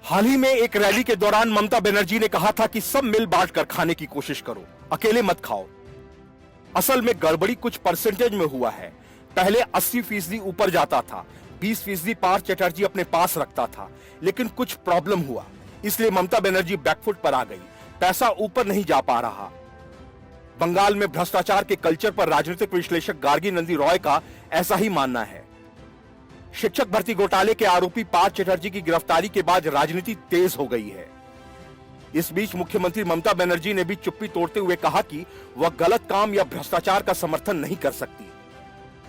हाल ही में एक रैली के दौरान ममता बनर्जी ने कहा था कि सब मिल बांट कर खाने की कोशिश करो, अकेले मत खाओ। असल में गड़बड़ी कुछ परसेंटेज में हुआ है। पहले 80% ऊपर जाता था, 20% पार्थ चटर्जी अपने पास रखता था, लेकिन कुछ प्रॉब्लम हुआ, इसलिए ममता बनर्जी बैकफुट पर आ गई। पैसा ऊपर नहीं जा पा रहा। बंगाल में भ्रष्टाचार के कल्चर पर राजनीतिक विश्लेषक गार्गी नंदी रॉय का ऐसा ही मानना है। शिक्षक भर्ती घोटाले के आरोपी पार्थ चटर्जी की गिरफ्तारी के बाद राजनीति तेज हो गई है। इस बीच मुख्यमंत्री ममता बनर्जी ने भी चुप्पी तोड़ते हुए कहा कि वह गलत काम या भ्रष्टाचार का समर्थन नहीं कर सकती।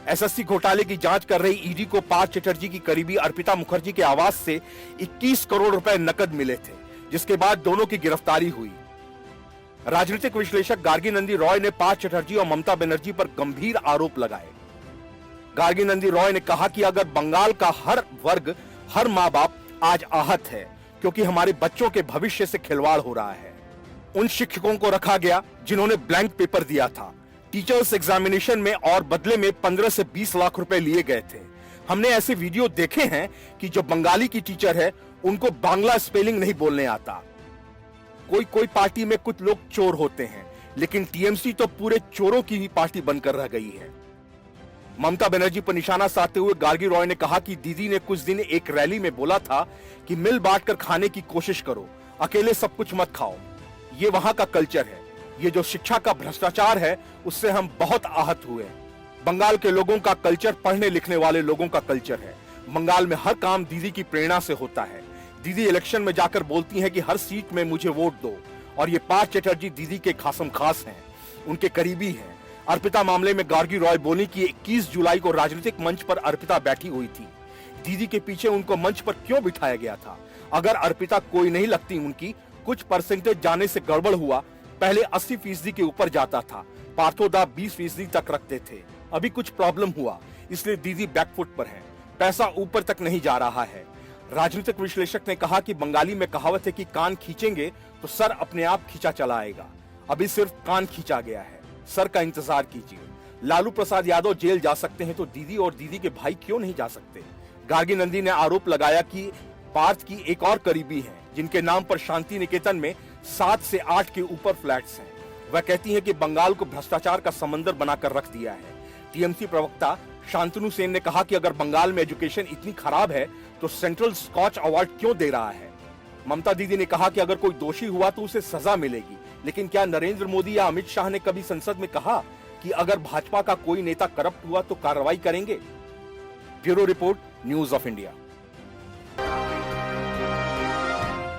एसएससी घोटाले की जांच कर रही ईडी को पार्थ चटर्जी की करीबी अर्पिता मुखर्जी के आवास से 21 करोड़ रुपए नकद मिले थे, जिसके बाद दोनों की गिरफ्तारी हुई। राजनीतिक विश्लेषक गार्गी नंदी रॉय ने पार्थ चटर्जी और ममता बनर्जी पर गंभीर आरोप लगाए। गार्गी नंदी रॉय ने कहा कि अगर बंगाल का हर वर्ग, हर मां बाप आज आहत है, क्योंकि हमारे बच्चों के भविष्य से खिलवाड़ हो रहा है। उन शिक्षकों को रखा गया जिन्होंने ब्लैंक पेपर दिया था टीचर्स एग्जामिनेशन में, और बदले में 15 से 20 लाख रुपए लिए गए थे। हमने ऐसे वीडियो देखे हैं कि जो बंगाली की टीचर है उनको बांग्ला स्पेलिंग नहीं बोलने आता। कोई पार्टी में कुछ लोग चोर होते हैं, लेकिन टीएमसी तो पूरे चोरों की ही पार्टी बनकर रह गई है। ममता बनर्जी पर निशाना साधते हुए गार्गी रॉय ने कहा कि दीदी ने कुछ दिन एक रैली में बोला था कि मिल बांट कर खाने की कोशिश करो, अकेले सब कुछ मत खाओ। ये वहां का कल्चर है। ये जो शिक्षा का भ्रष्टाचार है उससे हम बहुत आहत हुए। बंगाल के लोगों का कल्चर पढ़ने लिखने वाले लोगों का कल्चर है। बंगाल में हर काम दीदी की प्रेरणा से होता है। दीदी इलेक्शन में जाकर बोलती हैं कि हर सीट में मुझे वोट दो, और ये पार्थ चटर्जी दीदी के खासम खास हैं, उनके करीबी हैं। अर्पिता मामले में गार्गी रॉय बोली कि 21 जुलाई को राजनीतिक मंच पर अर्पिता बैठी हुई थी। दीदी के पीछे उनको मंच पर क्यों बिठाया गया था? अगर अर्पिता कोई नहीं लगती, उनकी कुछ परसेंटेज जाने से गड़बड़ हुआ। पहले 80% के ऊपर जाता था, पार्थोदा 20% तक रखते थे। अभी कुछ प्रॉब्लम हुआ, इसलिए दीदी बैकफुट पर है। पैसा ऊपर तक नहीं जा रहा है। राजनीतिक विश्लेषक ने कहा कि बंगाली में कहावत है कि कान खींचेंगे तो सर अपने आप खींचा चला आएगा। अभी सिर्फ कान खींचा गया है, सर का इंतजार कीजिए। लालू प्रसाद यादव जेल जा सकते हैं तो दीदी और दीदी के भाई क्यों नहीं जा सकते? गार्गी नंदी ने आरोप लगाया कि पार्थ की एक और करीबी है जिनके नाम पर शांति निकेतन में 7 से 8 के ऊपर फ्लैट्स हैं। वह कहती है कि बंगाल को भ्रष्टाचार का समंदर बनाकर रख दिया है। टीएमसी प्रवक्ता शांतनु सेन ने कहा कि अगर बंगाल में एजुकेशन इतनी खराब है तो सेंट्रल स्कॉच अवार्ड क्यों दे रहा है? ममता दीदी ने कहा कि अगर कोई दोषी हुआ तो उसे सजा मिलेगी, लेकिन क्या नरेंद्र मोदी या अमित शाह ने कभी संसद में कहा कि अगर भाजपा का कोई नेता करप्ट हुआ तो कार्रवाई करेंगे? Bureau report, news of India.